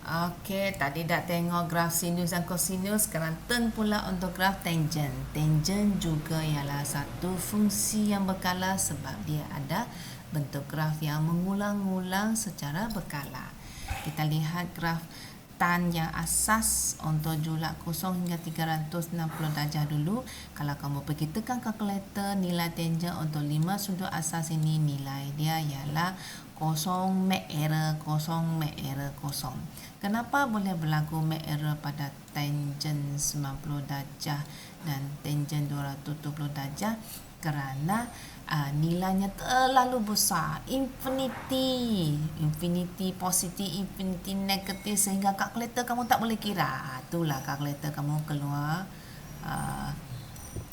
Okey, tadi dah tengok graf sinus dan kosinus, sekarang turn pula untuk graf tangent. Tangent juga ialah satu fungsi yang berkala sebab dia ada bentuk graf yang mengulang-ulang secara berkala. Kita lihat graf tan yang asas untuk julak 0 hingga 360 darjah dulu. Kalau kamu pergi tekan kalkulator, nilai tangent untuk 5 sudut asas ini, nilai dia ialah 0 make error 0 make error 0. Kenapa boleh berlaku make error pada tangent 90 darjah dan tangent 270 darjah? Kerana nilainya terlalu besar, infinity positif, infinity negatif, sehingga kalkulator kamu tak boleh kira. Itulah kalkulator kamu keluar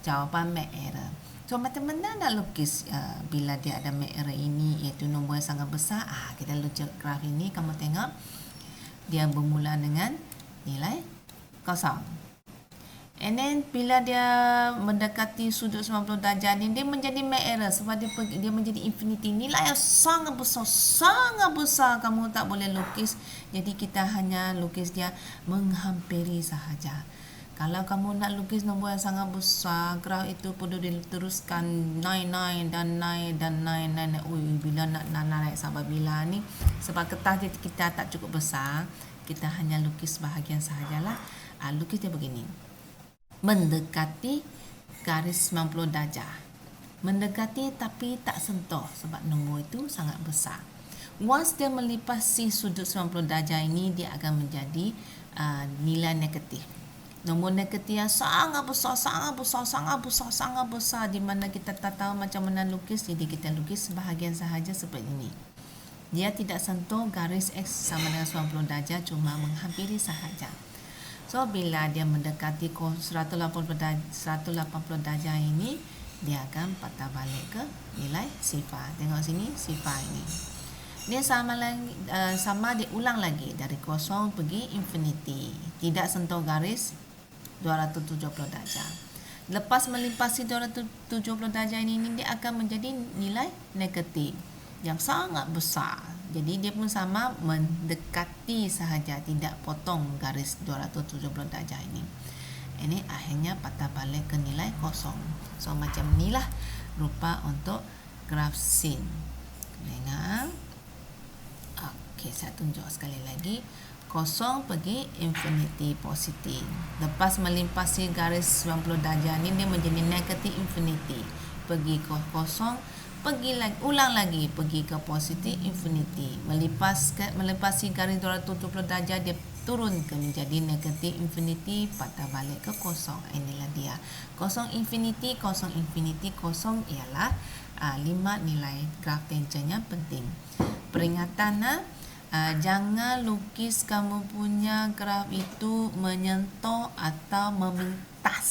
jawapan make error. So macam mana nak lukis bila dia ada make error ini, iaitu nombor yang sangat besar? Kita lukis graf ini, kamu tengok dia bermula dengan nilai kosong. And then bila dia mendekati sudut 90 darjah ni, dia menjadi make error sebab dia menjadi infinity. Nilai yang sangat besar kamu tak boleh lukis. Jadi kita hanya lukis dia menghampiri sahaja. Kalau kamu nak lukis nombor yang sangat besar, graf itu perlu diteruskan naik dan naik. Bila nak naik sampai bila ni, sebab kertas kita tak cukup besar, kita hanya lukis bahagian sahajalah. Lukis dia begini, mendekati garis 90 darjah. Mendekati tapi tak sentuh sebab nombor itu sangat besar. Once dia melipasi sudut 90 darjah ini, dia akan menjadi nilai negatif. Nombor negatif yang sangat besar, di mana kita tak tahu macam mana lukis, jadi kita lukis sebahagian sahaja seperti ini. Dia tidak sentuh garis X sama dengan 90 darjah, cuma menghampiri sahaja. So bila dia mendekati 180 darjah ini, dia akan patah balik ke nilai sifar. Tengok sini, sifar ini. Dia sama dia ulang lagi dari 0 pergi infinity. Tidak sentuh garis 270 darjah. Lepas melimpasi 270 darjah ini, dia akan menjadi nilai negatif yang sangat besar. Jadi dia pun sama, mendekati sahaja, tidak potong garis 270 darjah ini. Ini akhirnya patah balik ke nilai kosong. So macam inilah rupa untuk graf sin. Dengar. Okey, saya tunjuk sekali lagi. 0 pergi infinity positif. Lepas melimpasi garis 90 darjah ini, dia menjadi negatif infinity. Pergi ke kosong, pergi lagi, ulang lagi, pergi ke positif infinity. Melepasi garis 270 darjah, dia turun ke menjadi negatif infinity, patah balik ke kosong. Inilah dia. 0 infinity ialah 5 nilai graf tangent yang penting. Peringatan, jangan lukis kamu punya graf itu menyentuh atau memintas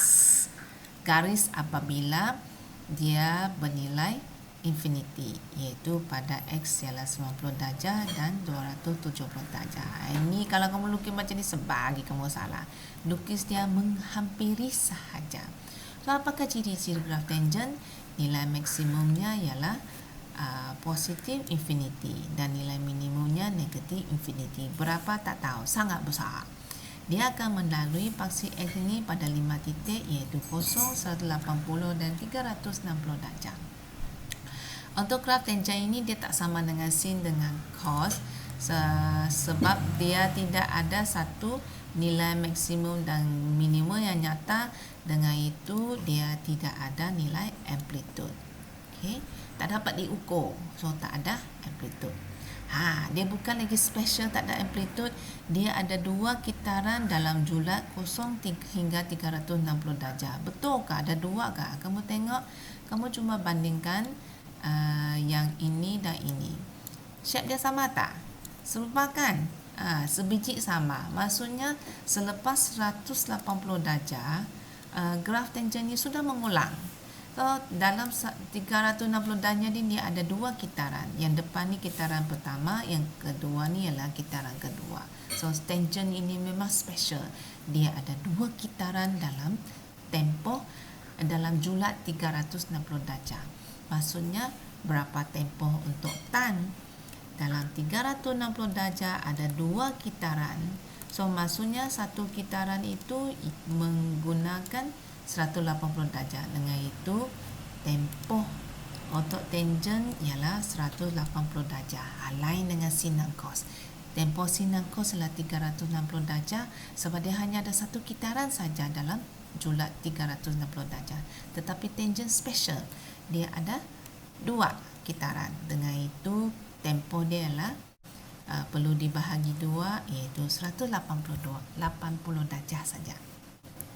garis apabila dia bernilai infinity, iaitu pada X ialah 90 darjah dan 270 darjah. Ini kalau kamu lukis macam ni, sebagi kamu salah. Lukis dia menghampiri sahaja. So apakah ciri-ciri graf tangent? Nilai maksimumnya ialah positif infinity dan nilai minimumnya negatif infinity. Berapa tak tahu, sangat besar. Dia akan melalui paksi X ini pada 5 titik, iaitu 0, 180 dan 360 darjah. Untuk graf tangent ini, dia tak sama dengan sin dengan cos, sebab dia tidak ada satu nilai maksimum dan minimum yang nyata. Dengan itu dia tidak ada nilai amplitude. Okay? Tak dapat diukur, so tak ada amplitude. Dia bukan lagi special tak ada amplitude. Dia ada 2 kitaran dalam julat 0 hingga 360 darjah. Betulkah ada 2 kah? Kamu tengok, kamu cuma bandingkan yang ini dan ini. Shape dia sama tak? Serupa kan? Sebiji sama. Maksudnya selepas 180 darjah, graf tangent ini sudah mengulang. So dalam 360 darjah ini, dia ada 2 kitaran. Yang depan ni kitaran pertama, yang kedua ni ialah kitaran kedua. So tangent ini memang special. Dia ada 2 kitaran dalam tempoh, dalam julat 360 darjah. Maksudnya berapa tempoh untuk tan dalam 360 darjah ada 2 kitaran. So maksudnya satu kitaran itu menggunakan 180 darjah. Dengan itu tempoh otot tangent ialah 180 darjah. Lain dengan sinan cos. Tempoh sinan cos adalah 360 darjah sebab dia hanya ada satu kitaran saja dalam julat 360 darjah. Tetapi tangent special, dia ada 2 kitaran. Dengan itu tempoh dia ialah perlu dibahagi 2 iaitu 180 darjah saja.